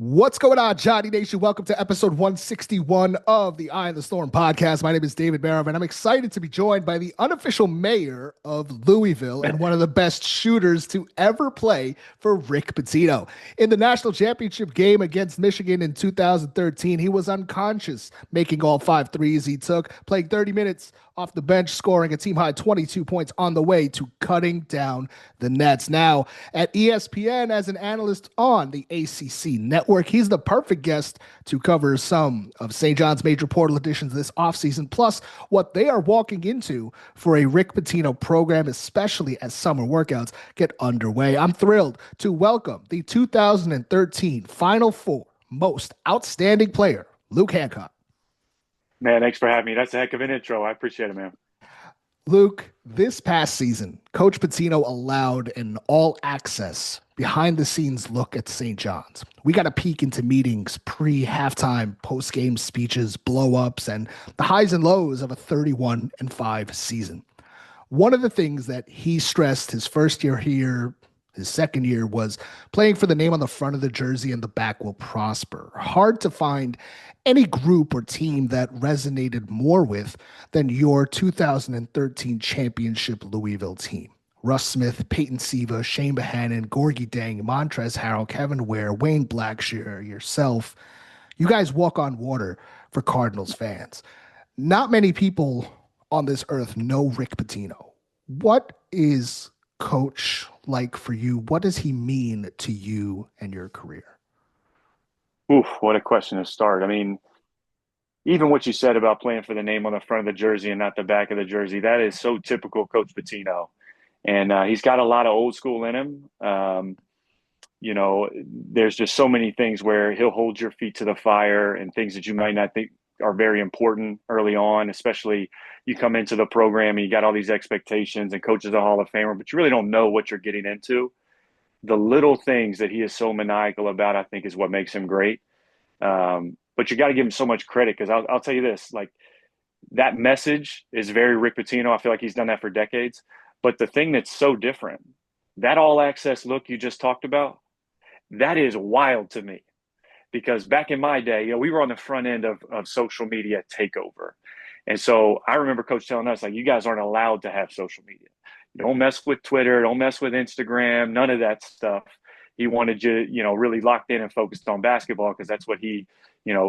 What's going on, Johnny Nation? Welcome to episode 161 of the Eye of the Storm podcast. My name is David Barrow, and I'm excited to be joined by the unofficial mayor of Louisville and one of the best shooters to ever play for Rick Pitino. In the national championship game against Michigan in 2013, he was unconscious, making all 5 threes he took, playing 30 minutes off the bench, scoring a team-high 22 points on the way to cutting down the Nets. Now, at ESPN as an analyst on the ACC network, he's the perfect guest to cover some of St. John's major portal additions this offseason, plus what they are walking into for a Rick Pitino program, especially as summer workouts get underway. I'm thrilled to welcome the 2013 Final Four most outstanding player, Luke Hancock. Man, thanks for having me. That's a heck of an intro. I appreciate it, man. Luke, this past season, Coach Pitino allowed an all-access, behind-the-scenes look at St. John's. We got a peek into meetings, pre-halftime, post-game speeches, blow-ups, and the highs and lows of a 31-5 season. One of the things that he stressed his first year here, his second year, was playing for the name on the front of the jersey and the back will prosper. Hard to find any group or team that resonated more with than your 2013 championship Louisville team. Russ Smith, Peyton Siva, Shane Bohannon, Gorgie Dang, Montrezl Harrell, Kevin Ware, Wayne Blackshear, yourself. You guys walk on water for Cardinals fans. Not many people on this earth know Rick Pitino. What is Coach like for you? What does he mean to you and your career? Oof, what a question to start. I mean, even what you said about playing for the name on the front of the jersey and not the back of the jersey, that is so typical Coach Pitino. And he's got a lot of old school in him. There's just so many things where he'll hold your feet to the fire and things that you might not think are very important early on, especially you come into the program and you got all these expectations and coach is a Hall of Famer, but you really don't know what you're getting into. The little things that he is so maniacal about, I think, is what makes him great. But you got to give him so much credit because I'll tell you this, like that message is very Rick Pitino. I feel like he's done that for decades. But the thing that's so different, that all access look you just talked about, that is wild to me. Because back in my day, we were on the front end of social media takeover. And so I remember Coach telling us, like, you guys aren't allowed to have social media. Don't mess with Twitter. Don't mess with Instagram. None of that stuff. He wanted you, really locked in and focused on basketball because that's what he,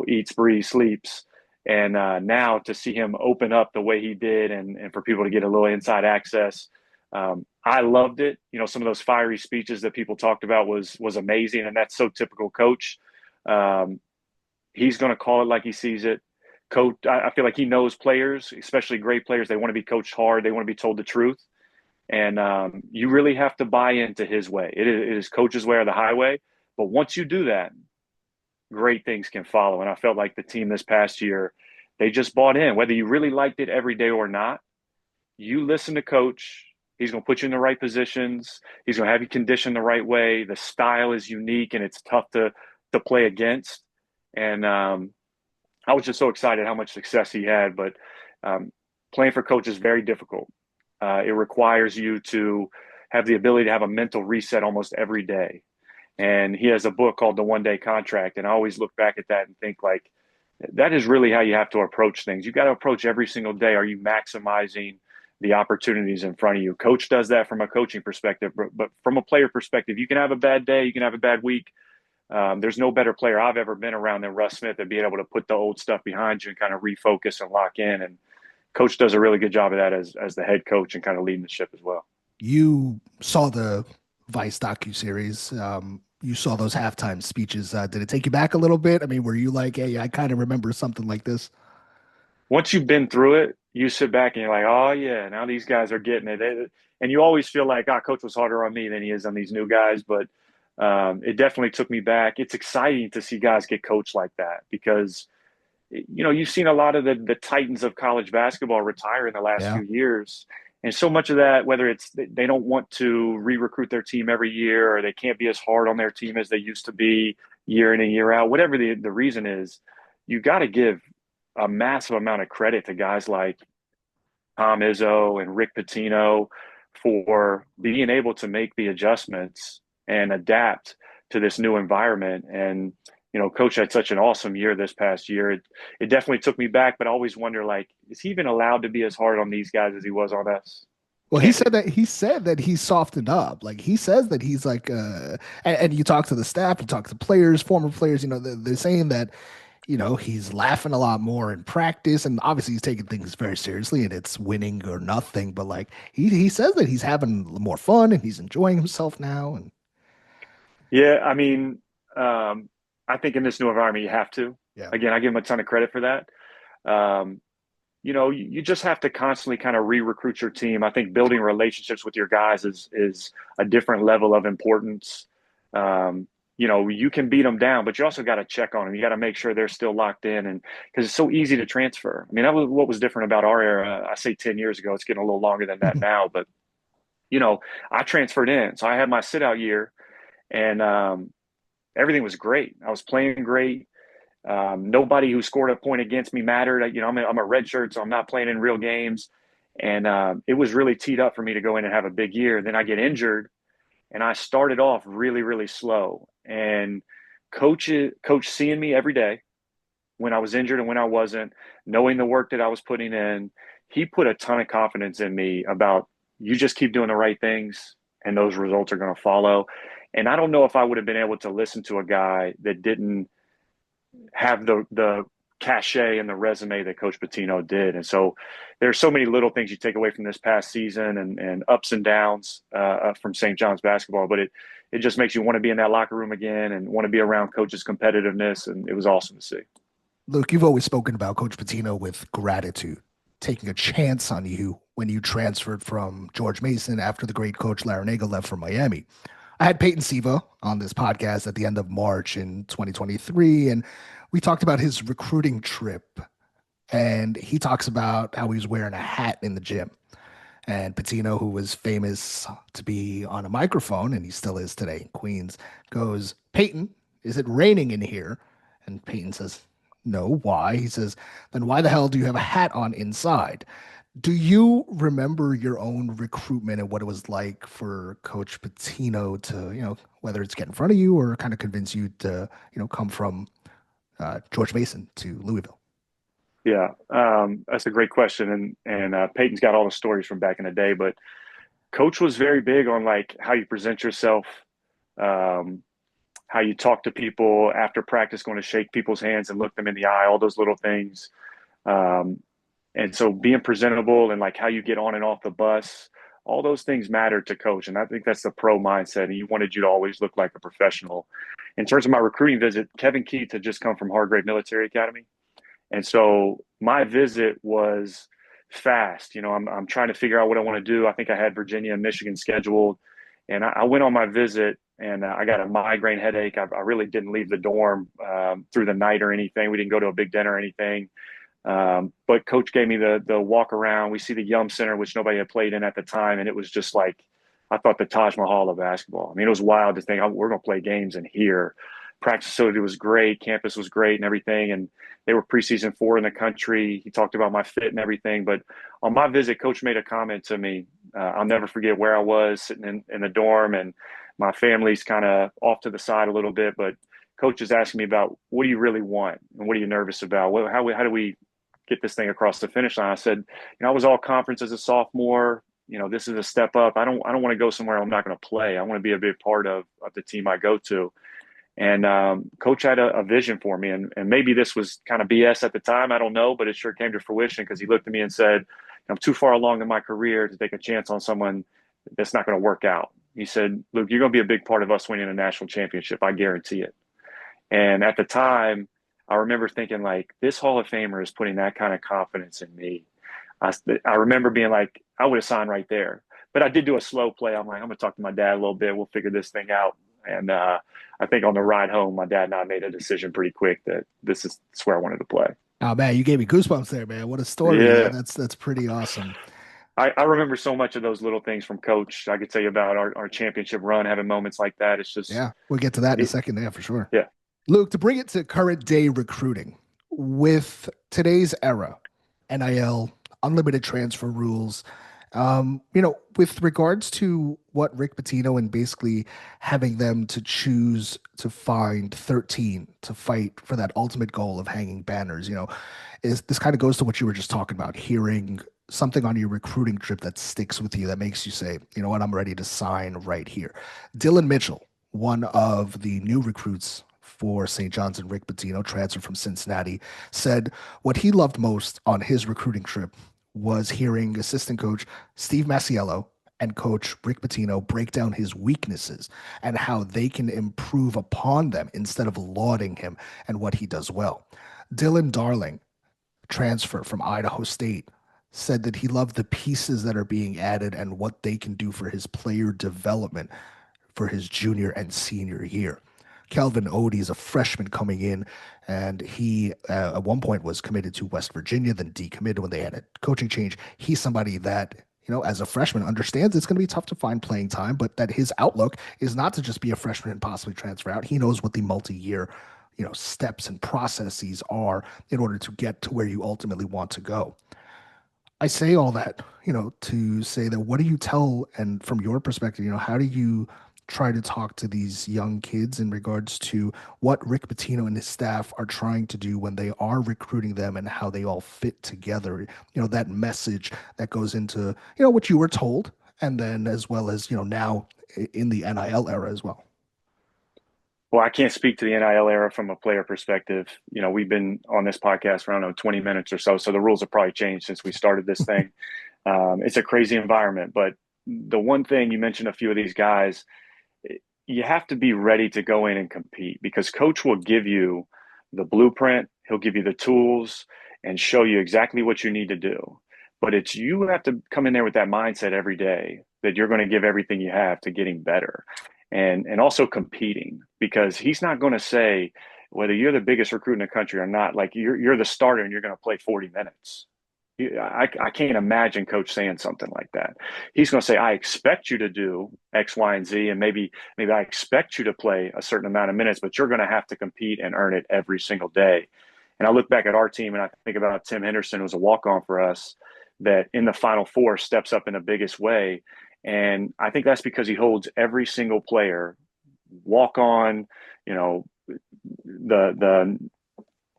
eats, breathes, sleeps. And now to see him open up the way he did and for people to get a little inside access, I loved it. Some of those fiery speeches that people talked about was amazing. And that's so typical Coach. He's going to call it like he sees it. Coach, I feel like he knows players, especially great players. They want to be coached hard. They want to be told the truth. And you really have to buy into his way. It is Coach's way or the highway. But once you do that, great things can follow. And I felt like the team this past year, they just bought in. Whether you really liked it every day or not, you listen to Coach. He's going to put you in the right positions. He's going to have you conditioned the right way. The style is unique, and it's tough to play against. And I was just so excited how much success he had. But playing for Coach is very difficult. It requires you to have the ability to have a mental reset almost every day. And he has a book called The One Day Contract. And I always look back at that and think, like, that is really how you have to approach things. You got to approach every single day. Are you maximizing the opportunities in front of you? Coach does that from a coaching perspective. But from a player perspective, you can have a bad day. You can have a bad week. There's no better player I've ever been around than Russ Smith at being able to put the old stuff behind you and kind of refocus and lock in. And Coach does a really good job of that as the head coach and kind of leading the ship as well. You saw the Vice docuseries. You saw those halftime speeches. Did it take you back a little bit? I mean, were you like, hey, I kind of remember something like this? Once you've been through it, you sit back and you're like, oh, yeah, now these guys are getting it. And you always feel like, Coach was harder on me than he is on these new guys. But it definitely took me back. It's exciting to see guys get coached like that because, you've seen a lot of the titans of college basketball retire in the last Yeah. few years. And so much of that, whether it's they don't want to re-recruit their team every year or they can't be as hard on their team as they used to be year in and year out, whatever the reason is, you got to give a massive amount of credit to guys like Tom Izzo and Rick Pitino for being able to make the adjustments and adapt to this new environment. And Coach had such an awesome year this past year. It definitely took me back, but I always wonder, like, is he even allowed to be as hard on these guys as he was on us? Well, Can't be. he said that he's softened up. Like he says that he's like, and you talk to the staff, you talk to players, former players. They're saying that he's laughing a lot more in practice, and obviously he's taking things very seriously, and it's winning or nothing. But like he says that he's having more fun and he's enjoying himself now. And Yeah, I mean, um, I think in this new environment, you have to. yeah, Again, I give him a ton of credit for that. Um, you just have to constantly kind of re-recruit your team. I think building relationships with your guys is a different level of importance. Um, you can beat them down, but you also got to check on them. You got to make sure they're still locked in, and because it's so easy to transfer. I mean, that was what was different about our era. I say 10 years ago. It's getting a little longer than that now, but you know, I transferred in, so I had my sit out year, and everything was great. I was playing great. Nobody who scored a point against me mattered. I'm a red shirt, so I'm not playing in real games. And it was really teed up for me to go in and have a big year. Then I get injured, and I started off really, really slow. And coach seeing me every day when I was injured and when I wasn't, knowing the work that I was putting in, he put a ton of confidence in me about you just keep doing the right things and those results are going to follow. And I don't know if I would have been able to listen to a guy that didn't have the cachet and the resume that Coach Pitino did. And so there's so many little things you take away from this past season and ups and downs from St. John's basketball, but it just makes you want to be in that locker room again and want to be around Coach's competitiveness. And it was awesome to see. Luke, you've always spoken about Coach Pitino with gratitude, taking a chance on you when you transferred from George Mason after the great coach Larinaga left for Miami. I had Peyton Siva on this podcast at the end of March in 2023, and we talked about his recruiting trip. And he talks about how he was wearing a hat in the gym. And Pitino, who was famous to be on a microphone, and he still is today in Queens, goes, "Peyton, is it raining in here?" And Peyton says, "No, why?" He says, "Then why the hell do you have a hat on inside?" Do you remember your own recruitment and what it was like for Coach Pitino to, whether it's get in front of you or kind of convince you to, come from George Mason to Louisville? Yeah, that's a great question, and Peyton's got all the stories from back in the day. But Coach was very big on like how you present yourself, um, how you talk to people after practice, going to shake people's hands and look them in the eye, all those little things. Um, and so being presentable and like how you get on and off the bus, all those things matter to Coach. And I think that's the pro mindset. And he wanted you to always look like a professional. In terms of my recruiting visit, Kevin Keith had just come from Hargrave Military Academy. And so my visit was fast. I'm trying to figure out what I want to do. I think I had Virginia and Michigan scheduled. And I went on my visit and I got a migraine headache. I really didn't leave the dorm through the night or anything. We didn't go to a big dinner or anything. But Coach gave me the walk around. We see the Yum Center, which nobody had played in at the time. And it was just like, I thought the Taj Mahal of basketball. I mean, it was wild to think, oh, we're going to play games in here. Practice facility was great. Campus was great and everything. And they were preseason 4 in the country. He talked about my fit and everything. But on my visit, Coach made a comment to me. I'll never forget where I was sitting in the dorm, and my family's kind of off to the side a little bit. But Coach is asking me about, what do you really want and what are you nervous about? How do we get this thing across the finish line? I said, I was all conference as a sophomore. This is a step up. I don't want to go somewhere I'm not going to play. I want to be a big part of the team I go to. And Coach had a vision for me. And maybe this was kind of BS at the time. I don't know, but it sure came to fruition because he looked at me and said, I'm too far along in my career to take a chance on someone that's not going to work out. He said, Luke, you're going to be a big part of us winning a national championship. I guarantee it. And at the time, I remember thinking, like, this Hall of Famer is putting that kind of confidence in me. I remember being like, I would have signed right there. But I did do a slow play. I'm like, I'm going to talk to my dad a little bit. We'll figure this thing out. And I think on the ride home, my dad and I made a decision pretty quick that this is where I wanted to play. Oh man, you gave me goosebumps there, man. What a story. Yeah. That's pretty awesome. I remember so much of those little things from Coach. I could tell you about our championship run, having moments like that. It's just, Yeah, we'll get to that in a second. Yeah, for sure. yeah. Luke, to bring it to current day recruiting, with today's era, NIL, unlimited transfer rules, With regards to what Rick Pitino and basically having them to choose to find 13 to fight for that ultimate goal of hanging banners, is this kind of goes to what you were just talking about, hearing something on your recruiting trip that sticks with you that makes you say, you know what, I'm ready to sign right here. Dylan Mitchell, one of the new recruits for St. John's and Rick Pitino, transferred from Cincinnati, said what he loved most on his recruiting trip was hearing assistant coach Steve Masiello and coach Rick Pitino break down his weaknesses and how they can improve upon them instead of lauding him and what he does well. Dylan Darling, transfer from Idaho State, said that he loved the pieces that are being added and what they can do for his player development for his junior and senior year. Kelvin Odie is a freshman coming in, and he at one point was committed to West Virginia, then decommitted when they had a coaching change. He's somebody that, as a freshman understands it's going to be tough to find playing time, but that his outlook is not to just be a freshman and possibly transfer out. He knows what the multi-year, steps and processes are in order to get to where you ultimately want to go. I say all that, to say that what do you tell, and from your perspective, how do you try to talk to these young kids in regards to what Rick Pitino and his staff are trying to do when they are recruiting them and how they all fit together, that message that goes into, what you were told, and then as well as, now in the NIL era as well. Well, I can't speak to the NIL era from a player perspective. We've been on this podcast for, I don't know, 20 minutes or so. So the rules have probably changed since we started this thing. It's a crazy environment. But the one thing you mentioned, a few of these guys, you have to be ready to go in and compete because coach will give you the blueprint. He'll give you the tools and show you exactly what you need to do. But it's you have to come in there with that mindset every day that you're going to give everything you have to getting better and also competing because he's not going to say whether you're the biggest recruit in the country or not, like you're the starter and you're going to play 40 minutes. I can't imagine coach saying something like that. He's going to say, I expect you to do X, Y, and Z, and maybe I expect you to play a certain amount of minutes, but you're going to have to compete and earn it every single day. And I look back at our team and I think about Tim Henderson, who was a walk-on for us, that in the Final Four steps up in the biggest way. And I think that's because he holds every single player, walk-on, the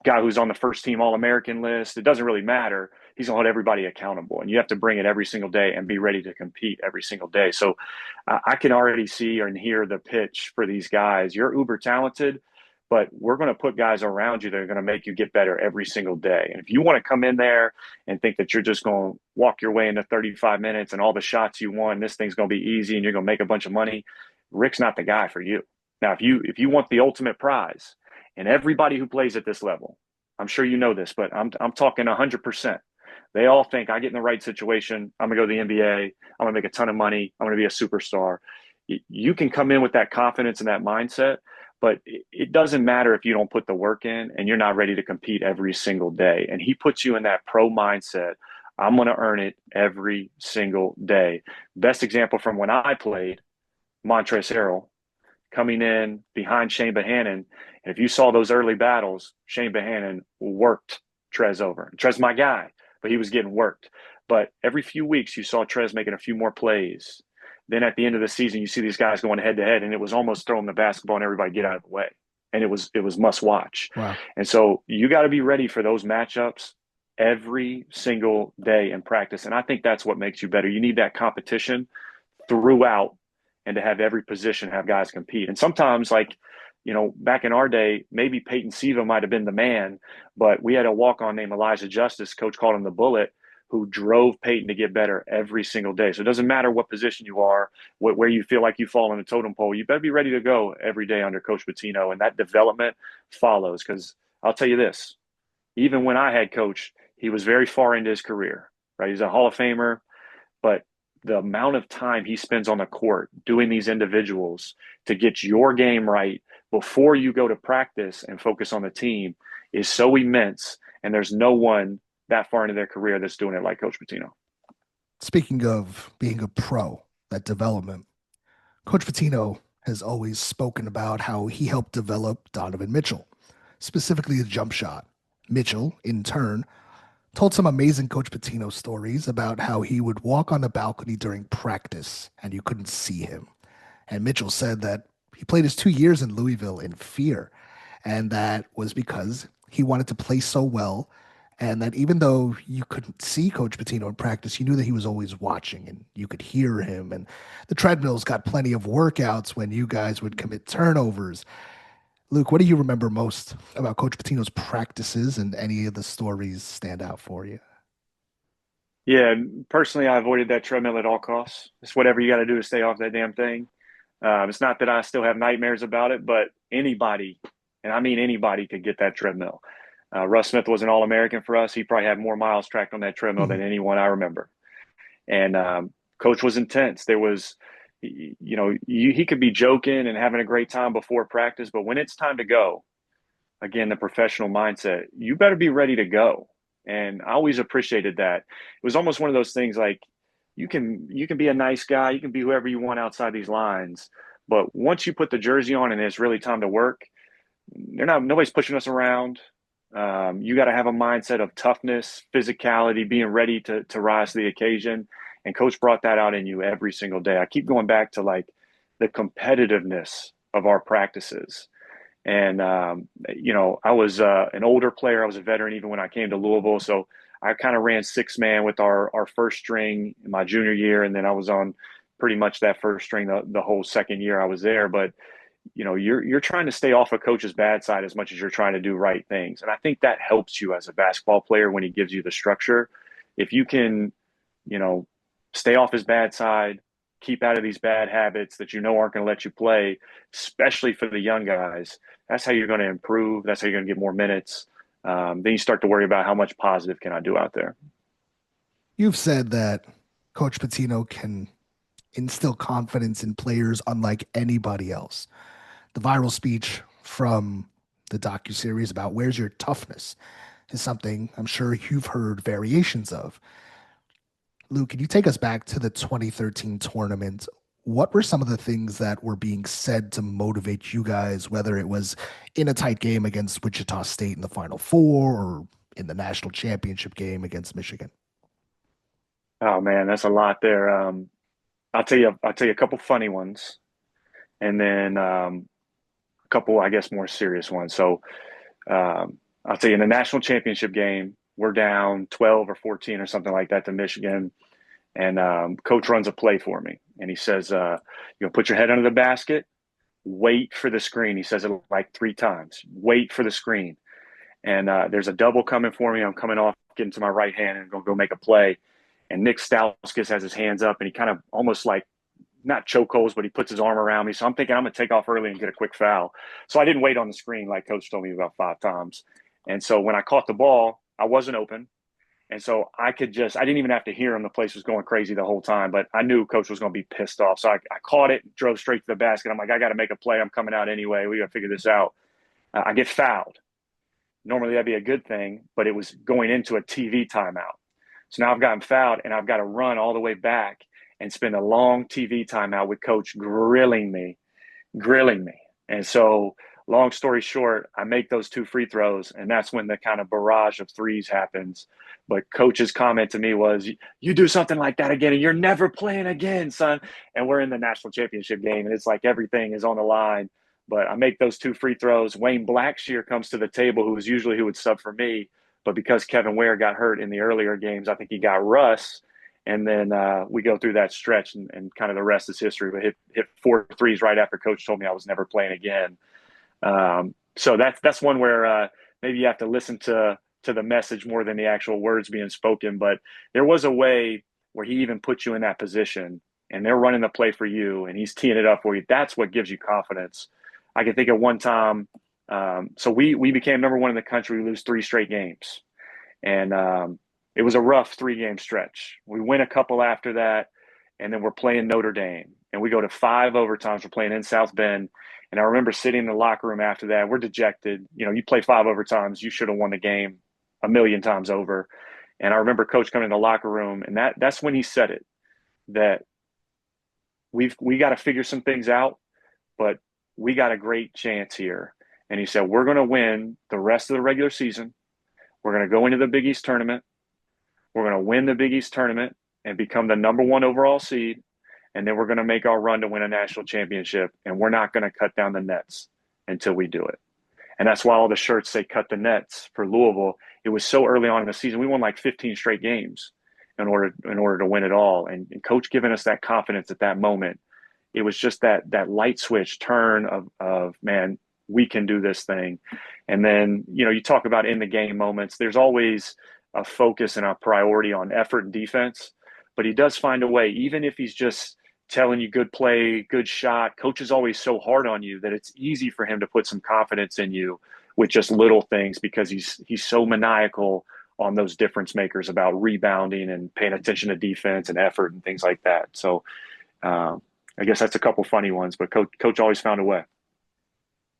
guy who's on the first team All-American list. It doesn't really matter. He's going to hold everybody accountable. And you have to bring it every single day and be ready to compete every single day. So I can already see and hear the pitch for these guys. You're uber talented, but we're going to put guys around you that are going to make you get better every single day. And if you want to come in there and think that you're just going to walk your way into 35 minutes and all the shots you want, and this thing's going to be easy and you're going to make a bunch of money, Rick's not the guy for you. Now, if you want the ultimate prize, and everybody who plays at this level, I'm sure you know this, but I'm talking 100%. They all think I get in the right situation, I'm going to go to the NBA, I'm going to make a ton of money, I'm going to be a superstar. You can come in with that confidence and that mindset, but it doesn't matter if you don't put the work in and you're not ready to compete every single day. And he puts you in that pro mindset. I'm going to earn it every single day. Best example from when I played, Montrezl Harrell, coming in behind Shane Bohannon. And if you saw those early battles, Shane Bohannon worked Trez over. Trez my guy, but he was getting worked. But every few weeks, you saw Trez making a few more plays. Then at the end of the season, you see these guys going head to head, and it was almost throwing the basketball and everybody get out of the way. And it was must watch. Wow. And so you got to be ready for those matchups every single day in practice. And I think that's what makes you better. You need that competition throughout and to have every position have guys compete. And sometimes, like, back in our day, maybe Peyton Siva might have been the man, but we had a walk-on named Elijah Justice, coach called him the Bullet, who drove Peyton to get better every single day. So it doesn't matter what position you are, where you feel like you fall in the totem pole, you better be ready to go every day under Coach Pitino, and that development follows. Because I'll tell you this, even when I had coach, he was very far into his career, right? He's a Hall of Famer, but the amount of time he spends on the court doing these individuals to get your game right before you go to practice and focus on the team is so immense. And there's no one that far into their career that's doing it like Coach Pitino. Speaking of being a pro, that development, Coach Pitino has always spoken about how he helped develop Donovan Mitchell, specifically the jump shot. Mitchell, in turn, told some amazing Coach Pitino stories about how he would walk on the balcony during practice and you couldn't see him. And Mitchell said that he played his 2 years in Louisville in fear. And that was because he wanted to play so well. And that even though you couldn't see Coach Pitino in practice, you knew that he was always watching and you could hear him. And the treadmills got plenty of workouts when you guys would commit turnovers. Luke, what do you remember most about Coach Pitino's practices and any of the stories stand out for you? Yeah, personally, I avoided that treadmill at all costs. It's whatever you got to do to stay off that damn thing. It's not that I still have nightmares about it, but anybody, and I mean anybody, could get that treadmill. Russ Smith was an All American for us. He probably had more miles tracked on that treadmill than anyone I remember. And Coach was intense. There was, he could be joking and having a great time before practice, but when it's time to go, again, the professional mindset, you better be ready to go. And I always appreciated that. It was almost one of those things like you can be a nice guy, you can be whoever you want outside these lines, but once you put the jersey on and it's really time to work, nobody's pushing us around. You got to have a mindset of toughness, physicality, being ready to rise to the occasion. And coach brought that out in you every single day. I keep going back to like the competitiveness of our practices. And, I was an older player. I was a veteran even when I came to Louisville. So I kind of ran six man with our first string in my junior year. And then I was on pretty much that first string the whole second year I was there. But, you're trying to stay off a coach's bad side as much as you're trying to do right things. And I think that helps you as a basketball player when he gives you the structure. If you can, you know, stay off his bad side, keep out of these bad habits that aren't going to let you play, especially for the young guys. That's how you're going to improve. That's how you're going to get more minutes. Then you start to worry about how much positive can I do out there. You've said that Coach Pitino can instill confidence in players unlike anybody else. The viral speech from the docuseries about "Where's Your Toughness" is something I'm sure you've heard variations of. Luke, can you take us back to the 2013 tournament? What were some of the things that were being said to motivate you guys, whether it was in a tight game against Wichita State in the Final Four or in the national championship game against Michigan? Oh man, that's a lot there. I'll tell you a couple funny ones, and then a couple, I guess, more serious ones. So I'll tell you, in the national championship game, we're down 12 or 14 or something like that to Michigan. And coach runs a play for me. And he says, put your head under the basket, wait for the screen. He says it like three times, wait for the screen. And there's a double coming for me. I'm coming off, getting to my right hand and going to go make a play. And Nick Stauskas has his hands up and he kind of almost like, not chokeholds, but he puts his arm around me. So I'm thinking I'm going to take off early and get a quick foul. So I didn't wait on the screen like coach told me about five times. And so when I caught the ball, I wasn't open. And so I didn't even have to hear him. The place was going crazy the whole time, but I knew coach was going to be pissed off. So I caught it, drove straight to the basket. I'm like, I got to make a play. I'm coming out anyway. We got to figure this out. I get fouled. Normally that'd be a good thing, but it was going into a TV timeout. So now I've gotten fouled and I've got to run all the way back and spend a long TV timeout with coach grilling me. And so long story short, I make those two free throws, and that's when the kind of barrage of threes happens. But coach's comment to me was, you do something like that again, and you're never playing again, son. And we're in the national championship game, and it's like everything is on the line. But I make those two free throws. Wayne Blackshear comes to the table, who would sub for me. But because Kevin Ware got hurt in the earlier games, I think he got Russ. And then we go through that stretch, and kind of the rest is history. But hit four threes right after coach told me I was never playing again. So that's one where maybe you have to listen to the message more than the actual words being spoken. But there was a way where he even put you in that position, and they're running the play for you, and he's teeing it up for you. That's what gives you confidence. I can think of one time. So we became number one in the country. We lose three straight games, and it was a rough 3-game stretch. We win a couple after that, and then we're playing Notre Dame, and we go to 5 overtimes. We're playing in South Bend. And I remember sitting in the locker room after that. We're dejected. You play 5 overtimes. You should have won the game a million times over. And I remember coach coming in the locker room, and that's when he said it, that we got to figure some things out, but we got a great chance here. And he said, we're going to win the rest of the regular season. We're going to go into the Big East tournament. We're going to win the Big East tournament and become the number one overall seed. And then we're going to make our run to win a national championship. And we're not going to cut down the nets until we do it. And that's why all the shirts say cut the nets for Louisville. It was so early on in the season. We won like 15 straight games in order to win it all. And coach giving us that confidence at that moment. It was just that light switch turn of man, we can do this thing. And then, you talk about in the game moments, there's always a focus and a priority on effort and defense, but he does find a way, even if he's just telling you good play, good shot. Coach is always so hard on you that it's easy for him to put some confidence in you with just little things because he's so maniacal on those difference makers about rebounding and paying attention to defense and effort and things like that. So I guess that's a couple funny ones, but coach always found a way.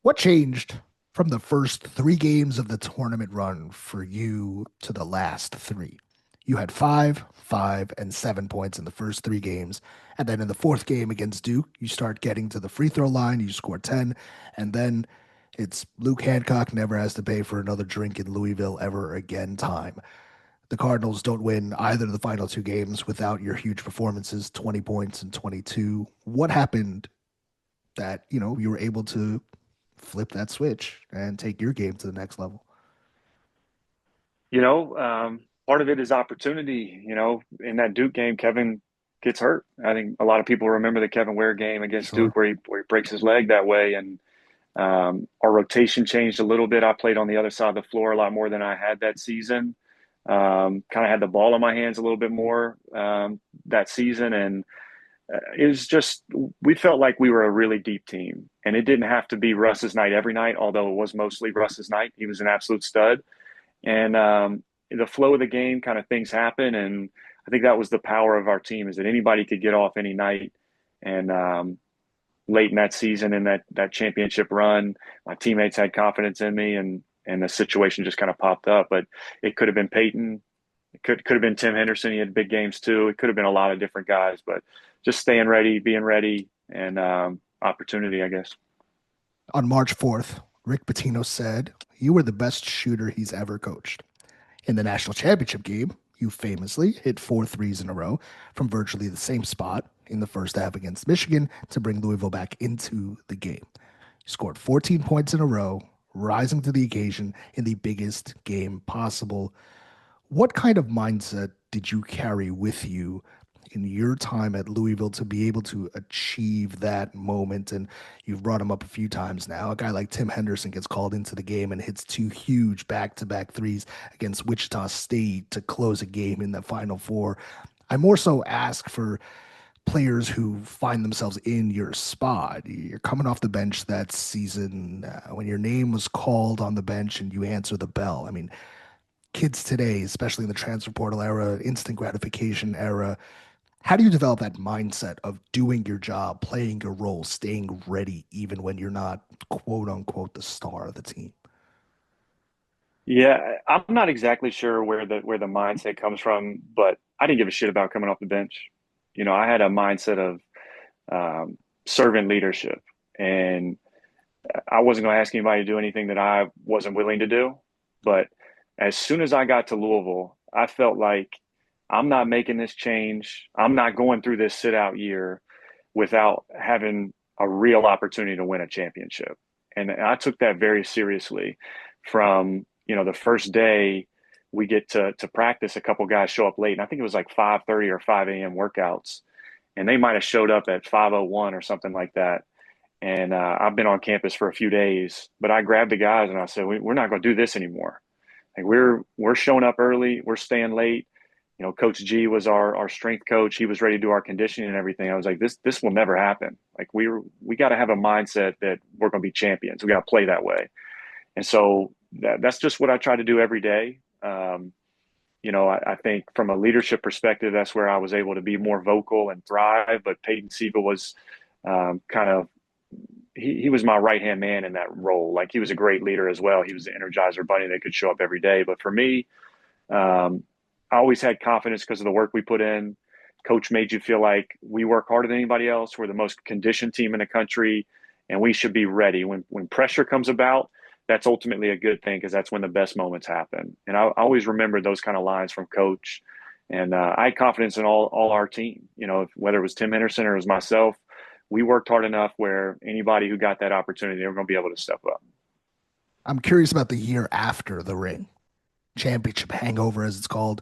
What changed from the first 3 games of the tournament run for you to the last 3? You had 5, 5, and 7 points in the first 3 games. And then in the 4th game against Duke, you start getting to the free throw line, you score 10. And then it's Luke Hancock never has to pay for another drink in Louisville ever again time. The Cardinals don't win either of the final 2 games without your huge performances, 20 points and 22. What happened that, you were able to flip that switch and take your game to the next level? Part of it is opportunity. In that Duke game, Kevin gets hurt. I think a lot of people remember the Kevin Ware game against Sure. Duke where he breaks his leg that way. And our rotation changed a little bit. I played on the other side of the floor a lot more than I had that season. Kind of had the ball in my hands a little bit more that season. And it was just, we felt like we were a really deep team. And it didn't have to be Russ's night every night, although it was mostly Russ's night. He was an absolute stud. And the flow of the game, kind of things happen. And I think that was the power of our team, is that anybody could get off any night. And late in that season, in that championship run, my teammates had confidence in me, and the situation just kind of popped up. But it could have been Peyton. It could have been Tim Henderson. He had big games too. It could have been a lot of different guys, but just staying ready, being ready, and opportunity, I guess. On March 4th, Rick Pitino said, "You were the best shooter he's ever coached." In the national championship game, you famously hit 4 threes in a row from virtually the same spot in the first half against Michigan to bring Louisville back into the game. You scored 14 points in a row, rising to the occasion in the biggest game possible. What kind of mindset did you carry with you in your time at Louisville to be able to achieve that moment? And you've brought him up a few times now. A guy like Tim Henderson gets called into the game and hits 2 huge back-to-back threes against Wichita State to close a game in the Final Four. I more so ask for players who find themselves in your spot. You're coming off the bench that season when your name was called on the bench and you answer the bell. I mean, kids today, especially in the transfer portal era, instant gratification era, how do you develop that mindset of doing your job, playing your role, staying ready, even when you're not, quote unquote, the star of the team? Yeah, I'm not exactly sure where the mindset comes from, but I didn't give a shit about coming off the bench. I had a mindset of servant leadership, and I wasn't going to ask anybody to do anything that I wasn't willing to do. But as soon as I got to Louisville, I felt like I'm not making this change. I'm not going through this sit out year without having a real opportunity to win a championship. And I took that very seriously. From, the first day we get to practice, a couple guys show up late, and I think it was like 5:30 or 5 a.m. workouts. And they might have showed up at 5:01 or something like that. And I've been on campus for a few days, but I grabbed the guys and I said, we're not going to do this anymore. Like we're showing up early, we're staying late. Coach G was our strength coach. He was ready to do our conditioning and everything. I was like, this will never happen. Like we got to have a mindset that we're going to be champions. We got to play that way. And so that's just what I try to do every day. I think from a leadership perspective, that's where I was able to be more vocal and thrive. But Peyton Siva was kind of, he was my right-hand man in that role. Like, he was a great leader as well. He was the Energizer Bunny that could show up every day. But for me, I always had confidence because of the work we put in. Coach made you feel like we work harder than anybody else. We're the most conditioned team in the country, and we should be ready. When pressure comes about, that's ultimately a good thing, because that's when the best moments happen. And I always remember those kind of lines from Coach. And I had confidence in all our team. Whether it was Tim Henderson or it was myself, we worked hard enough where anybody who got that opportunity, they were going to be able to step up. I'm curious about the year after the ring, championship hangover, as it's called.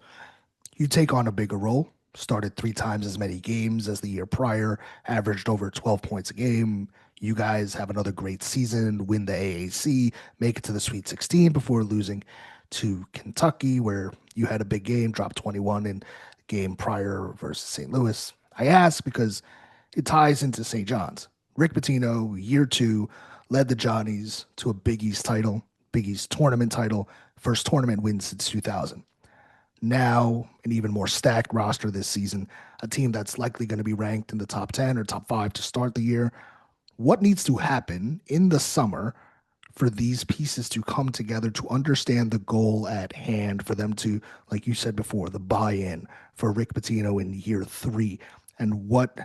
You take on a bigger role, started 3 times as many games as the year prior, averaged over 12 points a game. You guys have another great season, win the AAC, make it to the Sweet 16 before losing to Kentucky, where you had a big game, dropped 21 in the game prior versus St. Louis. I ask because it ties into St. John's. Rick Pitino, year 2, led the Johnnies to a Big East title, Big East tournament title, first tournament win since 2000. Now, an even more stacked roster this season, a team that's likely going to be ranked in the top 10 or top 5 to start the year. What needs to happen in the summer for these pieces to come together to understand the goal at hand, for them to, like you said before, the buy-in for Rick Pitino in year 3, and what,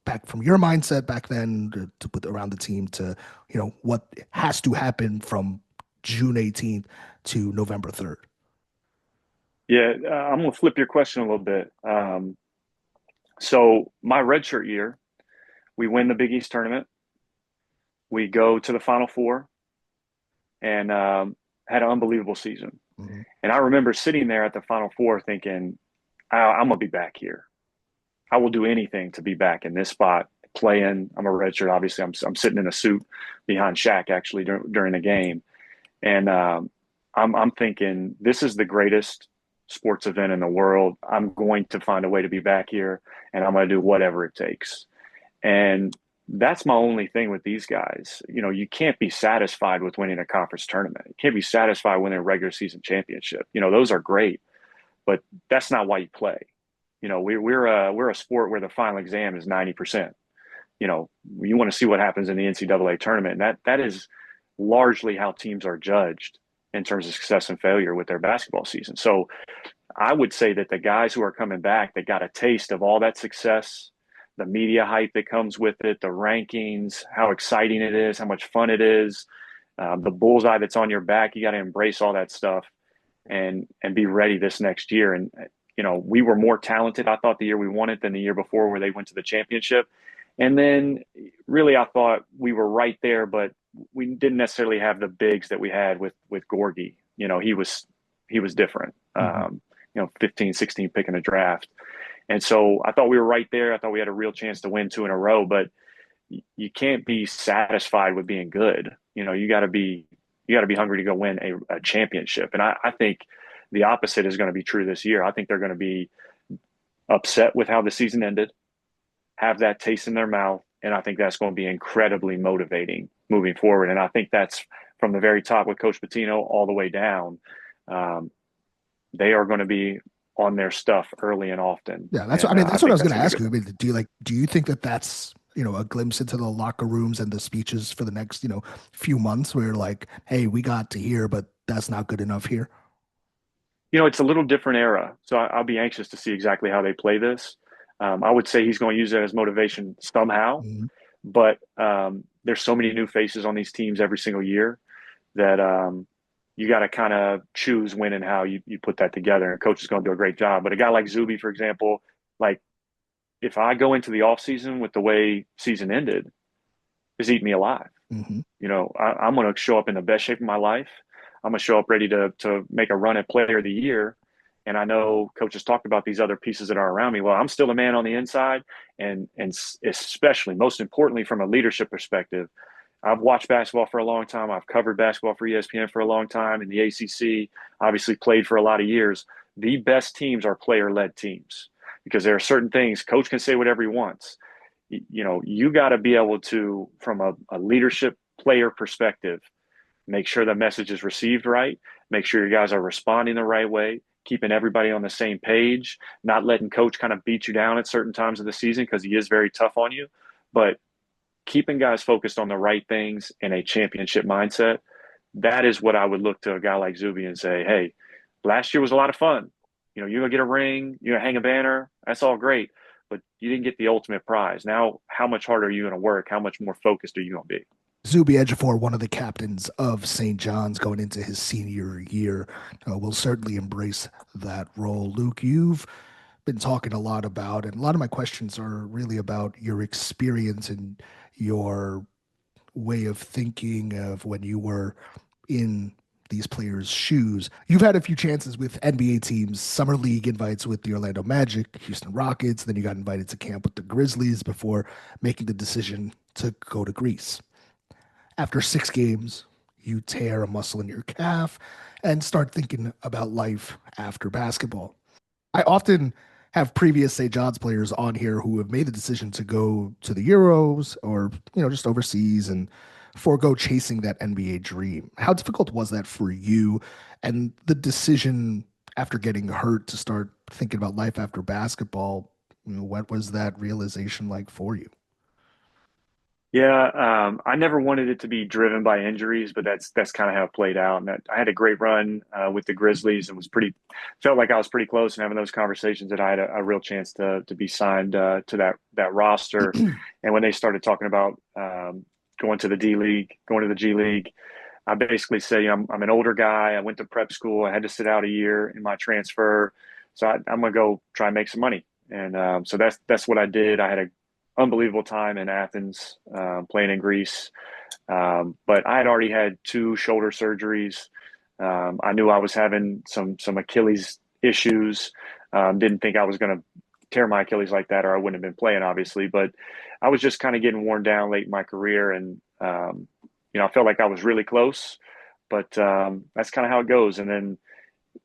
back from your mindset back then to put around the team to, what has to happen from June 18th to November 3rd? Yeah, I'm going to flip your question a little bit. So my redshirt year, we win the Big East tournament. We go to the Final Four and had an unbelievable season. Mm-hmm. And I remember sitting there at the Final Four thinking, I'm going to be back here. I will do anything to be back in this spot, playing. I'm a redshirt. Obviously, I'm sitting in a suit behind Shaq actually during the game. And I'm thinking, this is the greatest sports event in the world. I'm going to find a way to be back here, and I'm going to do whatever it takes. And that's my only thing with these guys. You can't be satisfied with winning a conference tournament. You can't be satisfied winning a regular season championship. Those are great, but that's not why you play. We're a sport where the final exam is 90%. You want to see what happens in the NCAA tournament, and that is largely how teams are judged in terms of success and failure with their basketball season. So I would say that the guys who are coming back, that got a taste of all that success, the media hype that comes with it, the rankings, how exciting it is, how much fun it is, the bullseye that's on your back, you got to embrace all that stuff and be ready this next year. And, we were more talented, I thought, the year we won it than the year before where they went to the championship. And then really I thought we were right there, but we didn't necessarily have the bigs that we had with Gorgie. He was different. Mm-hmm. 15, 16 pick in the draft. And so I thought we were right there. I thought we had a real chance to win 2 in a row, but you can't be satisfied with being good. You got to be hungry to go win a championship. And I think the opposite is going to be true this year. I think they're going to be upset with how the season ended, have that taste in their mouth, and I think that's going to be incredibly motivating moving forward. And I think that's from the very top with Coach Pitino all the way down. They are going to be on their stuff early and often. Yeah, that's and, what, that's what I was going to gonna ask you. I mean, do you think that that's, a glimpse into the locker rooms and the speeches for the next, few months, where like, hey, we got to here, but that's not good enough here? It's a little different era, so I'll be anxious to see exactly how they play this. I would say he's going to use it as motivation somehow, Mm-hmm. but there's so many new faces on these teams every single year that you got to kind of choose when and how you put that together. And coach is going to do a great job. But a guy like Zuby, for example, like if I go into the offseason with the way season ended, is eating me alive. Mm-hmm. I'm going to show up in the best shape of my life. I'm going to show up ready to make a run at player of the year. And I know coach has talked about these other pieces that are around me. Well, I'm still a man on the inside. And especially, most importantly, from a leadership perspective, I've watched basketball for a long time. I've covered basketball for ESPN for a long time. In the ACC, obviously played for a lot of years. The best teams are player-led teams because there are certain things. Coach can say whatever he wants. You got to be able to, from a leadership player perspective, make sure the message is received right, make sure you guys are responding the right way, keeping everybody on the same page, not letting coach kind of beat you down at certain times of the season because he is very tough on you, but keeping guys focused on the right things in a championship mindset. That is what I would look to a guy like Zuby and say, hey, last year was a lot of fun. You're going to get a ring, you're going to hang a banner. That's all great, but you didn't get the ultimate prize. Now, how much harder are you going to work? How much more focused are you going to be? Zuby Ejiofor, one of the captains of St. John's going into his senior year, will certainly embrace that role. Luke, you've been talking a lot about, and a lot of my questions are really about your experience and your way of thinking of when you were in these players' shoes. You've had a few chances with NBA teams, summer league invites with the Orlando Magic, Houston Rockets, then you got invited to camp with the Grizzlies before making the decision to go to Greece. After 6 games, you tear a muscle in your calf and start thinking about life after basketball. I often have previous St. John's players on here who have made the decision to go to the Euros or, just overseas and forego chasing that NBA dream. How difficult was that for you? And the decision after getting hurt to start thinking about life after basketball, what was that realization like for you? Yeah, I never wanted it to be driven by injuries, but that's kind of how it played out. And I had a great run with the Grizzlies and felt like I was pretty close and having those conversations that I had a real chance to be signed to that roster. And when they started talking about going to the D League, going to the G League, I basically said, I'm an older guy. I went to prep school. I had to sit out a year in my transfer, so I'm gonna go try and make some money. And so that's what I did. I had an unbelievable time in Athens, playing in Greece. But I had already had two shoulder surgeries. I knew I was having some Achilles issues. Didn't think I was going to tear my Achilles like that, or I wouldn't have been playing, obviously. But I was just kind of getting worn down late in my career, and I felt like I was really close. But that's kind of how it goes. And then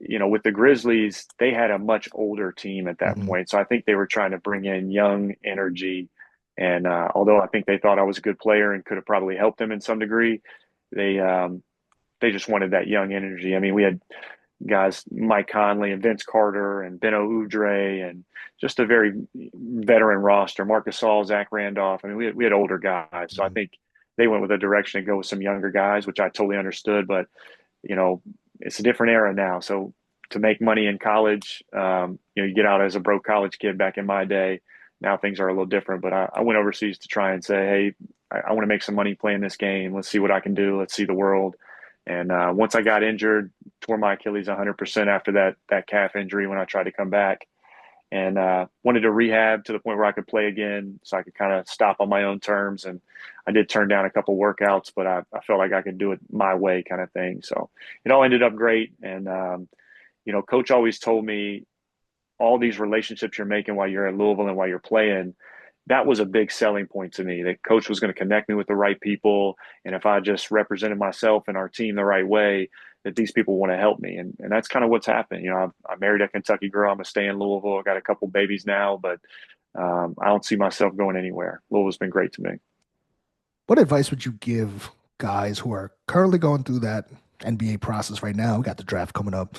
with the Grizzlies, they had a much older team at that Mhm. point. So I think they were trying to bring in young energy. And although I think they thought I was a good player and could have probably helped them in some degree, they they just wanted that young energy. I mean, we had guys Mike Conley and Vince Carter and Beno Udre and just a very veteran roster. Marcus Gasol, Zach Randolph. I mean, we had older guys. So I Mhm. think they went with a direction to go with some younger guys, which I totally understood. But you know, it's a different era now. So to make money in college, you get out as a broke college kid back in my day. Now things are a little different, but I went overseas to try and say, hey, I want to make some money playing this game. Let's see what I can do. Let's see the world. And once I got injured, tore my Achilles 100% after that calf injury when I tried to come back, and wanted to rehab to the point where I could play again, so I could kind of stop on my own terms. And I did turn down a couple workouts, but I felt like I could do it my way, kind of thing. So it all ended up great. And Coach always told me all these relationships you're making while you're at Louisville and while you're playing, that was a big selling point to me. That coach was going to connect me with the right people, and if I just represented myself and our team the right way, that these people want to help me, and that's kind of what's happened. I married a Kentucky girl. I'm gonna stay in Louisville. I got a couple babies now, but I don't see myself going anywhere. Louisville's been great to me. What advice would you give guys who are currently going through that NBA process right now? We got the draft coming up,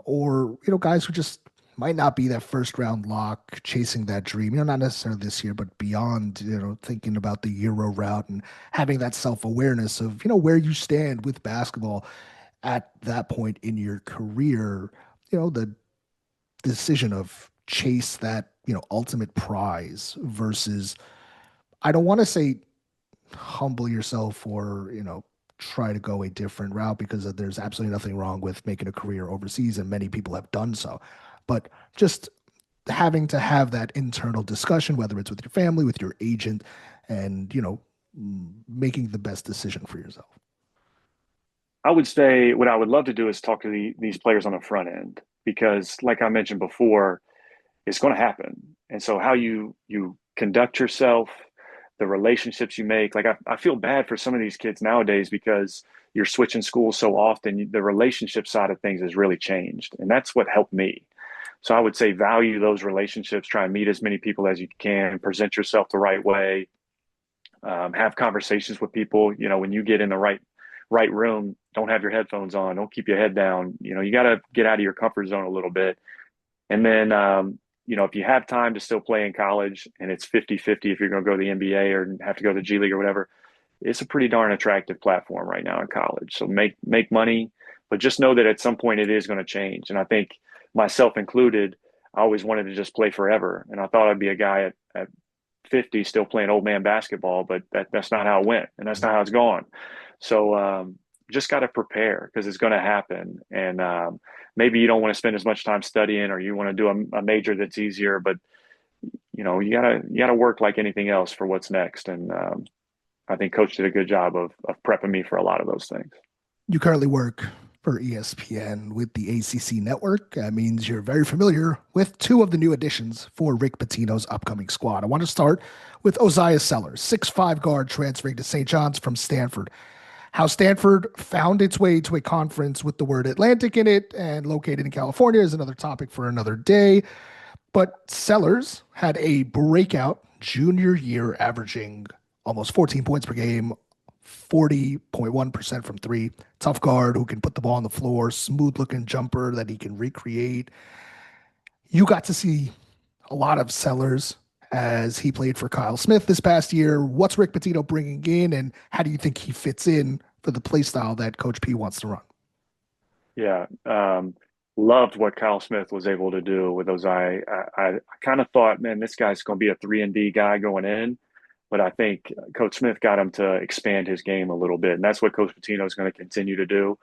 or guys who just might not be that first round lock, chasing that dream. Not necessarily this year, but beyond. Thinking about the Euro route and having that self awareness of where you stand with basketball at that point in your career. The decision of chase that ultimate prize versus, I don't want to say humble yourself or try to go a different route, because there's absolutely nothing wrong with making a career overseas and many people have done so, but just having to have that internal discussion, whether it's with your family, with your agent, and making the best decision for yourself. I would say what I would love to do is talk to these players on the front end because, like I mentioned before, it's going to happen. And so how you conduct yourself, the relationships you make, like I feel bad for some of these kids nowadays because you're switching schools so often, the relationship side of things has really changed. And that's what helped me. So I would say value those relationships, try and meet as many people as you can, present yourself the right way, have conversations with people. When you get in the right room, don't have your headphones on, don't keep your head down. You got to get out of your comfort zone a little bit. And then, if you have time to still play in college and it's 50-50 if you're going to go to the NBA or have to go to the G League or whatever, it's a pretty darn attractive platform right now in college. So make money, but just know that at some point it is going to change. And I think myself included, I always wanted to just play forever. And I thought I'd be a guy at 50 still playing old man basketball, but that's not how it went, and that's not how it's gone. So just got to prepare because it's going to happen. And maybe you don't want to spend as much time studying, or you want to do a major that's easier, but you gotta work like anything else for what's next. And I think Coach did a good job of prepping me for a lot of those things. You currently work for ESPN with the ACC network. That means you're very familiar with two of the new additions for Rick Pitino's upcoming squad. I want to start with Oziyah Sellers, 6'5" guard transferring to St. John's from Stanford. How Stanford found its way to a conference with the word Atlantic in it and located in California is another topic for another day. But Sellers had a breakout junior year, averaging almost 14 points per game, 40.1% from three. Tough guard who can put the ball on the floor, smooth looking jumper that he can recreate. You got to see a lot of Sellers as he played for Kyle Smith this past year. What's Rick Pitino bringing in, and how do you think he fits in for the play style that Coach P wants to run? Yeah. Loved what Kyle Smith was able to do with Oziyah. I kind of thought, man, this guy's going to be a 3-and-D guy going in. But I think Coach Smith got him to expand his game a little bit. And that's what Coach Pitino is going to continue to do.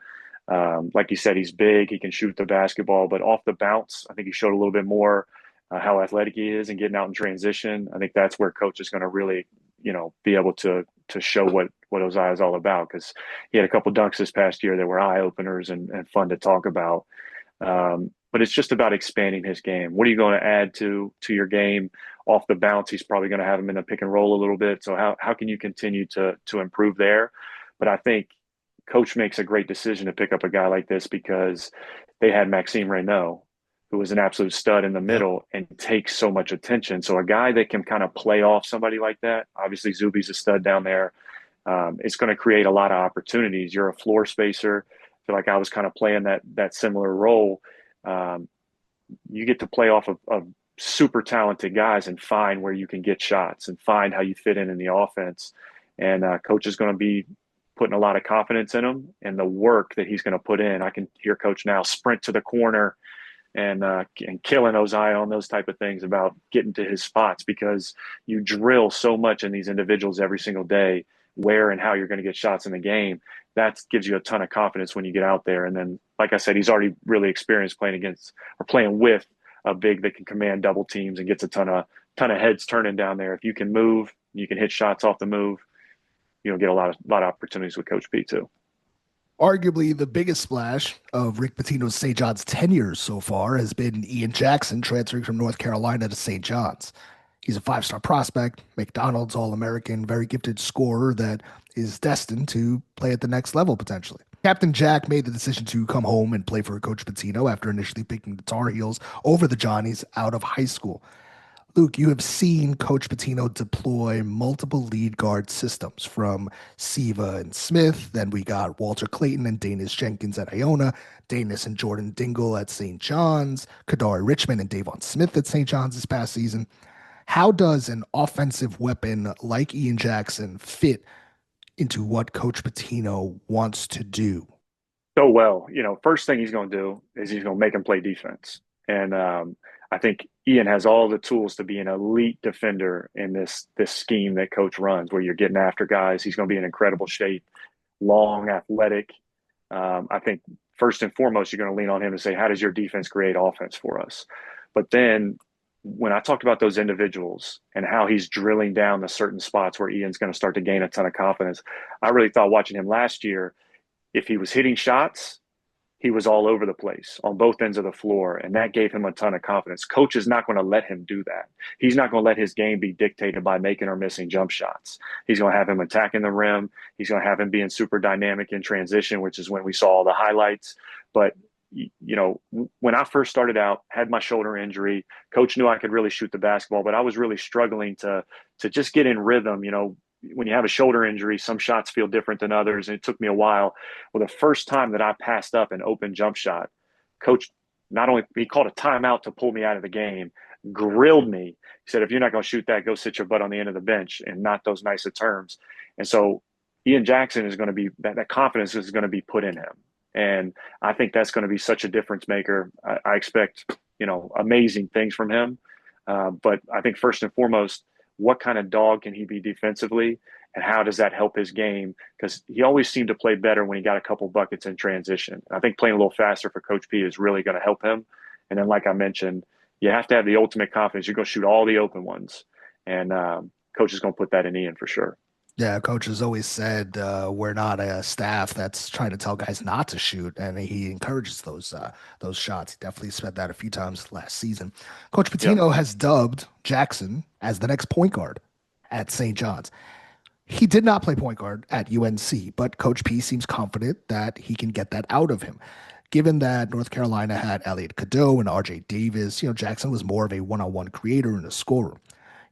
Like you said, he's big. He can shoot the basketball. But off the bounce, I think he showed a little bit more how athletic he is and getting out in transition. I think that's where Coach is going to really, be able to show what Oziyah is all about, because he had a couple dunks this past year that were eye-openers and fun to talk about. But it's just about expanding his game. What are you going to add to your game off the bounce? He's probably going to have him in the pick and roll a little bit. So how can you continue to improve there? But I think Coach makes a great decision to pick up a guy like this because they had Maxime Reynaud, who was an absolute stud in the middle and takes so much attention. So a guy that can kind of play off somebody like that, obviously Zuby's a stud down there. It's going to create a lot of opportunities. You're a floor spacer. I feel like I was kind of playing that similar role. You get to play off of super talented guys and find where you can get shots and find how you fit in the offense. And Coach is going to be putting a lot of confidence in him and the work that he's going to put in. I can hear Coach now sprint to the corner and killing Oziyah on those type of things about getting to his spots, because you drill so much in these individuals every single day, where and how you're going to get shots in the game. That gives you a ton of confidence when you get out there. And then, like I said, he's already really experienced playing with a big that can command double teams and gets a ton of heads turning down there. If you can move, you can hit shots off the move, you'll get a lot of opportunities with Coach P too. Arguably the biggest splash of Rick Pitino's St. John's tenure so far has been Ian Jackson transferring from North Carolina to St. John's. He's a 5-star prospect, McDonald's All-American, very gifted scorer that is destined to play at the next level potentially. Captain Jack made the decision to come home and play for Coach Pitino after initially picking the Tar Heels over the Johnnies out of high school. Luke, you have seen Coach Pitino deploy multiple lead guard systems from Siva and Smith. Then we got Walter Clayton and Danis Jenkins at Iona, Danis and Jordan Dingle at St. John's, Kadari Richmond and Davon Smith at St. John's this past season. How does an offensive weapon like Ian Jackson fit into what Coach Pitino wants to do? So well, first thing he's going to do is he's going to make him play defense. And I think Ian has all the tools to be an elite defender in this scheme that Coach runs, where you're getting after guys. He's going to be in incredible shape, long, athletic. I think first and foremost, you're going to lean on him and say, how does your defense create offense for us? But then when I talked about those individuals and how he's drilling down the certain spots where Ian's going to start to gain a ton of confidence, I really thought watching him last year, if he was hitting shots, he was all over the place on both ends of the floor, and that gave him a ton of confidence. Coach is not going to let him do that. He's not going to let his game be dictated by making or missing jump shots. He's going to have him attacking the rim. He's going to have him being super dynamic in transition, which is when we saw all the highlights. But when I first started out, had my shoulder injury, Coach knew I could really shoot the basketball, but I was really struggling to just get in rhythm. When you have a shoulder injury, some shots feel different than others, and it took me a while. Well, the first time that I passed up an open jump shot, Coach he called a timeout to pull me out of the game, grilled me. He said, if you're not going to shoot that, go sit your butt on the end of the bench, and not those nice of terms. And so Ian Jackson is going to be that confidence is going to be put in him. And I think that's going to be such a difference maker. I expect, amazing things from him. But I think first and foremost, what kind of dog can he be defensively, and how does that help his game? Because he always seemed to play better when he got a couple buckets in transition. I think playing a little faster for Coach P is really going to help him. And then, like I mentioned, you have to have the ultimate confidence. You're going to shoot all the open ones, and Coach is going to put that in Ian for sure. Yeah, coach has always said we're not a staff that's trying to tell guys not to shoot, and he encourages those shots. He definitely said that a few times last season. Coach Yep. Pitino has dubbed Jackson as the next point guard at St. John's. He did not play point guard at UNC, but Coach P seems confident that he can get that out of him. Given that North Carolina had Elliot Cadeau and RJ Davis, Jackson was more of a one-on-one creator and a scorer.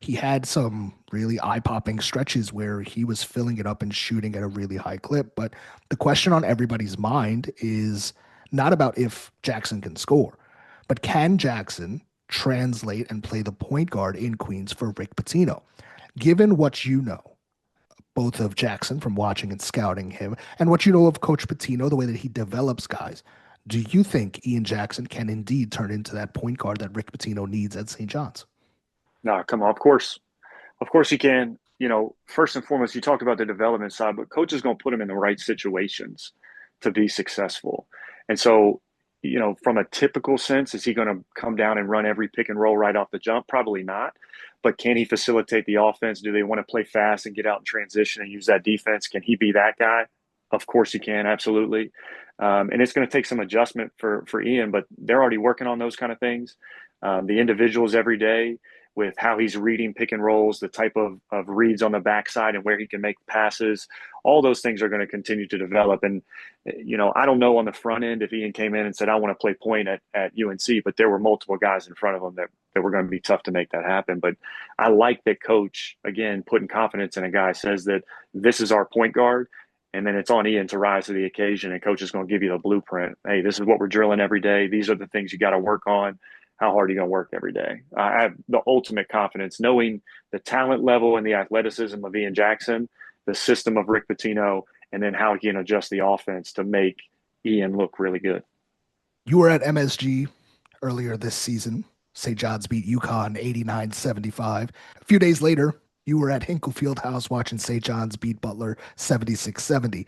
He had some really eye-popping stretches where he was filling it up and shooting at a really high clip. But the question on everybody's mind is not about if Jackson can score, but can Jackson translate and play the point guard in Queens for Rick Pitino? Given what you know, both of Jackson from watching and scouting him, and what you know of Coach Pitino, the way that he develops guys, do you think Ian Jackson can indeed turn into that point guard that Rick Pitino needs at St. John's? No, come on. Of course you can. First and foremost, you talked about the development side, but coach is going to put him in the right situations to be successful. And so, from a typical sense, is he going to come down and run every pick and roll right off the jump? Probably not. But can he facilitate the offense? Do they want to play fast and get out in transition and use that defense? Can he be that guy? Of course he can, absolutely. And it's going to take some adjustment for Ian, but they're already working on those kind of things. The individuals every day with how he's reading pick and rolls, the type of reads on the backside and where he can make passes. All those things are going to continue to develop. And, I don't know on the front end if Ian came in and said, I want to play point at UNC, but there were multiple guys in front of him that were going to be tough to make that happen. But I like that coach, again, putting confidence in a guy, says that this is our point guard. And then it's on Ian to rise to the occasion, and coach is going to give you the blueprint. Hey, this is what we're drilling every day. These are the things you got to work on. How hard are you going to work every day? I have the ultimate confidence knowing the talent level and the athleticism of Ian Jackson, the system of Rick Pitino, and then how he can adjust the offense to make Ian look really good. You were at MSG earlier this season. St. John's beat UConn 89-75. A few days later, you were at Hinkle Fieldhouse watching St. John's beat Butler 76-70.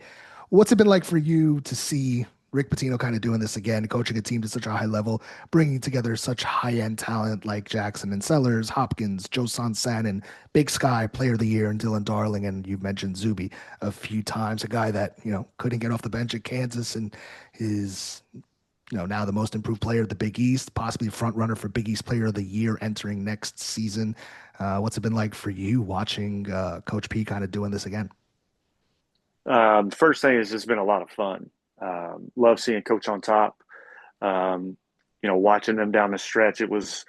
What's it been like for you to see Rick Pitino kind of doing this again, coaching a team to such a high level, bringing together such high-end talent like Jackson and Sellers, Hopkins, Joe Sansanin, Big Sky, Player of the Year, and Dylan Darling, and you've mentioned Zuby a few times, a guy that, couldn't get off the bench at Kansas and is, now the most improved player of the Big East, possibly a front runner for Big East Player of the Year entering next season. What's it been like for you watching Coach P kind of doing this again? First thing is it's been a lot of fun. Love seeing coach on top. Watching them down the stretch. It was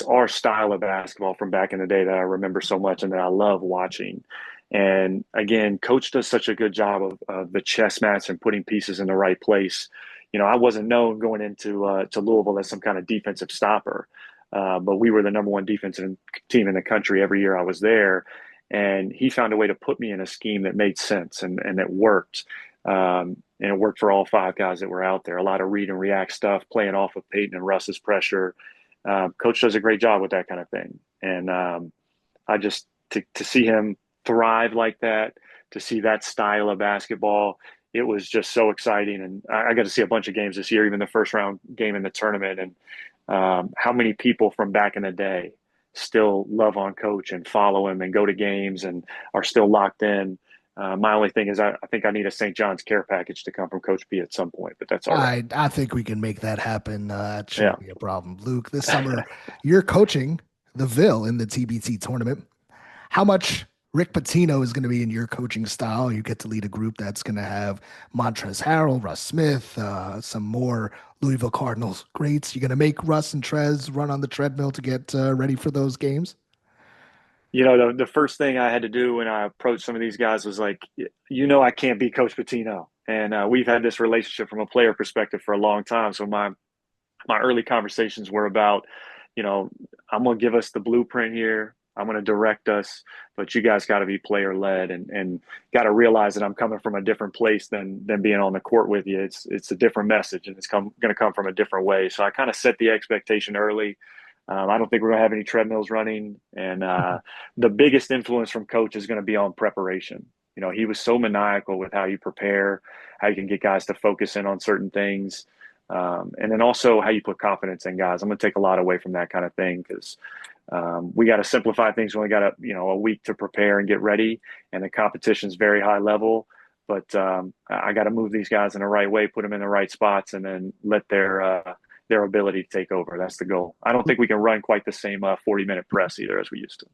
our style of basketball from back in the day that I remember so much and that I love watching. And again, coach does such a good job of the chess match and putting pieces in the right place. I wasn't known going into to Louisville as some kind of defensive stopper, but we were the number one defensive team in the country every year I was there. And he found a way to put me in a scheme that made sense and that worked. And it worked for all five guys that were out there. A lot of read and react stuff, playing off of Peyton and Russ's pressure. Coach does a great job with that kind of thing. And I just to see him thrive like that, to see that style of basketball, it was just so exciting. And I got to see a bunch of games this year, even the first round game in the tournament. And how many people from back in the day still love on coach and follow him and go to games and are still locked in. My only thing is I think I need a St. John's care package to come from Coach B at some point, but that's all right. I think we can make that happen. That shouldn't be a problem. Luke, this summer, you're coaching the Ville in the TBT tournament. How much Rick Pitino is going to be in your coaching style? You get to lead a group that's going to have Montrezl Harrell, Russ Smith, some more Louisville Cardinals greats. You're going to make Russ and Trez run on the treadmill to get ready for those games? The first thing I had to do when I approached some of these guys was like, I can't be Coach Pitino. And we've had this relationship from a player perspective for a long time. So my early conversations were about, I'm going to give us the blueprint here. I'm going to direct us, but you guys got to be player led and got to realize that I'm coming from a different place than being on the court with you. It's a different message and it's going to come from a different way. So I kind of set the expectation early. I don't think we're going to have any treadmills running. And the biggest influence from coach is going to be on preparation. You know, he was so maniacal with how you prepare, how you can get guys to focus in on certain things. And then also how you put confidence in guys. I'm going to take a lot away from that kind of thing because we got to simplify things. We only got a week to prepare and get ready, and the competition's very high level. But I got to move these guys in the right way, put them in the right spots, and then let their ability to take over. That's the goal. I don't think we can run quite the same 40-minute press either as we used to.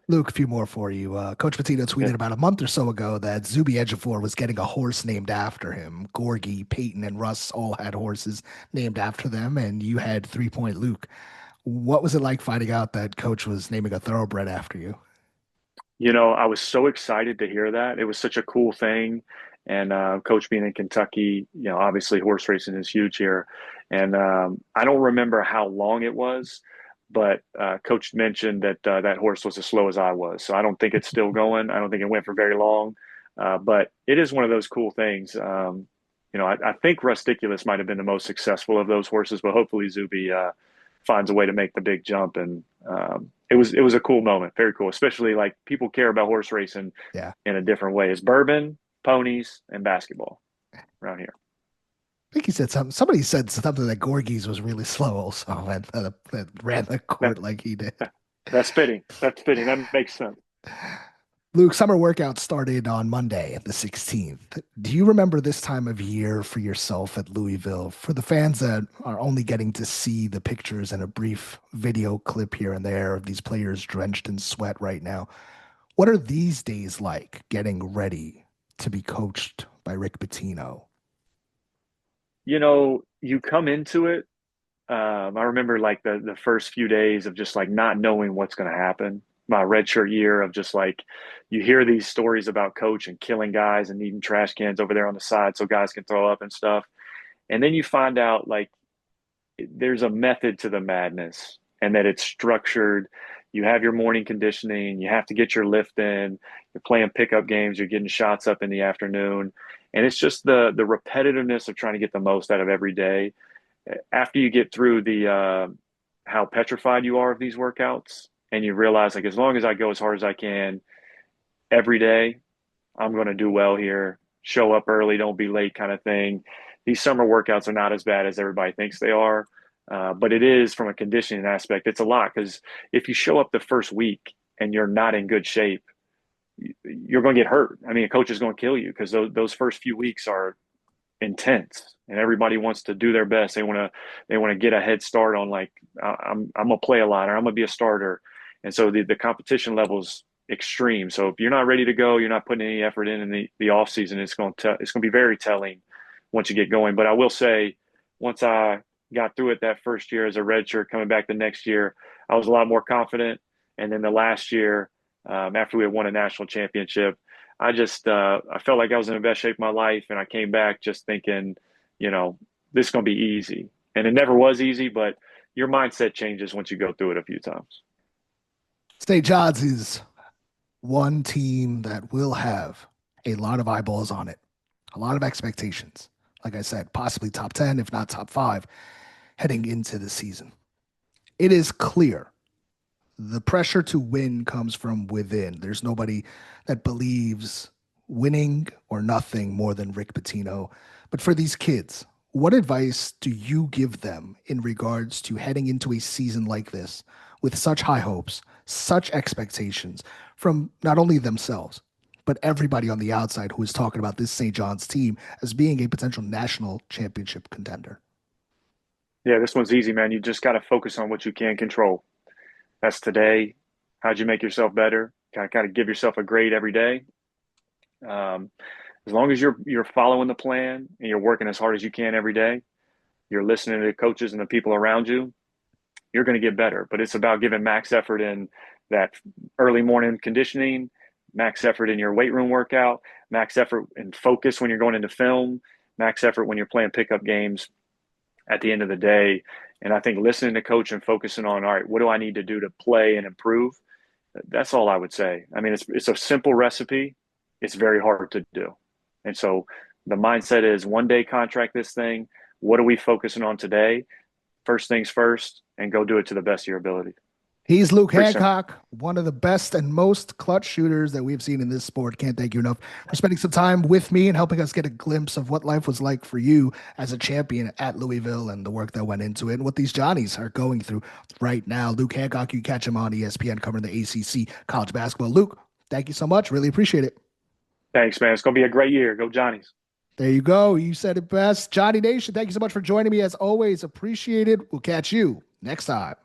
Luke, a few more for you. Coach Pitino tweeted Yeah. about a month or so ago that Zuby Ejiofor was getting a horse named after him. Gorgie, Peyton, and Russ all had horses named after them, and you had 3-Point Luke. What was it like finding out that Coach was naming a thoroughbred after you? You know, I was so excited to hear that. It was such a cool thing. And coach being in Kentucky, you know, obviously horse racing is huge here. And I don't remember how long it was, but coach mentioned that that horse was as slow as I was. So I don't think it's still going. I don't think it went for very long. But it is one of those cool things. You know, I think Rusticulous might have been the most successful of those horses, but hopefully Zuby finds a way to make the big jump. And it was a cool moment, very cool. Especially like people care about horse racing Yeah. in a different way. It's bourbon, ponies, and basketball around here. I think he said something. Somebody said something that Gorgies was really slow also and that ran the That, court like he did. that's fitting. That's fitting. That makes sense. Luke, summer workouts started on Monday, the 16th. Do you remember this time of year for yourself at Louisville? For the fans that are only getting to see the pictures and a brief video clip here and there of these players drenched in sweat right now, what are these days like getting ready to be coached by Rick Pitino? You know, you come into it. I remember like the first few days of just like not knowing what's going to happen. My redshirt year of just like you hear these stories about coach and killing guys and needing trash cans over there on the side so guys can throw up and stuff. And then you find out like there's a method to the madness and that it's structured. You have your morning conditioning, you have to get your lift in, you're playing pickup games, you're getting shots up in the afternoon. And it's just the repetitiveness of trying to get the most out of every day. After you get through the how petrified you are of these workouts and you realize like as long as I go as hard as I can every day, I'm going to do well here. Show up early, don't be late, kind of thing. These summer workouts are not as bad as everybody thinks they are, but it is from a conditioning aspect. It's a lot because if you show up the first week and you're not in good shape, you're going to get hurt. I mean, a coach is going to kill you because those first few weeks are intense, and everybody wants to do their best. They want to get a head start on like I'm gonna play a lot or I'm gonna be a starter, and so the competition level's extreme. So if you're not ready to go, you're not putting any effort in the off season. It's going to be very telling once you get going. But I will say, once I got through it that first year as a redshirt, coming back the next year, I was a lot more confident. And then the last year, after we had won a national championship, I felt like I was in the best shape of my life, and I came back just thinking, you know, this is going to be easy, and it never was easy. But your mindset changes once you go through it a few times. St. John's is one team that will have a lot of eyeballs on it, a lot of expectations. Like I said, possibly top 10, if not top 5, heading into the season. It is clear the pressure to win comes from within. There's nobody that believes winning or nothing more than Rick Pitino. But for these kids, what advice do you give them in regards to heading into a season like this with such high hopes, such expectations from not only themselves, but everybody on the outside who is talking about this St. John's team as being a potential national championship contender? Yeah, this one's easy, man. You just got to focus on what you can control. That's today. How'd you make yourself better? Kind of give yourself a grade every day. Um, as long as you're following the plan and you're working as hard as you can every day, you're listening to the coaches and the people around you, you're going to get better. But it's about giving max effort in that early morning conditioning, max effort in your weight room workout, max effort and focus when you're going into film, max effort when you're playing pickup games at the end of the day. And I think listening to coach and focusing on, all right, what do I need to do to play and improve? That's all I would say. I mean, it's a simple recipe. It's very hard to do. And so the mindset is one day contract this thing. What are we focusing on today? first things first and go do it to the best of your ability. He's Luke Pretty simple. Hancock, one of the best and most clutch shooters that we've seen in this sport. Can't thank you enough for spending some time with me and helping us get a glimpse of what life was like for you as a champion at Louisville and the work that went into it and what these Johnnies are going through right now. Luke Hancock, you can catch him on ESPN covering the ACC college basketball. Luke, thank you so much. Really appreciate it. Thanks, man. It's going to be a great year. Go Johnnies. There you go. You said it best. Johnny Nation, thank you so much for joining me as always. Appreciate it. We'll catch you next time.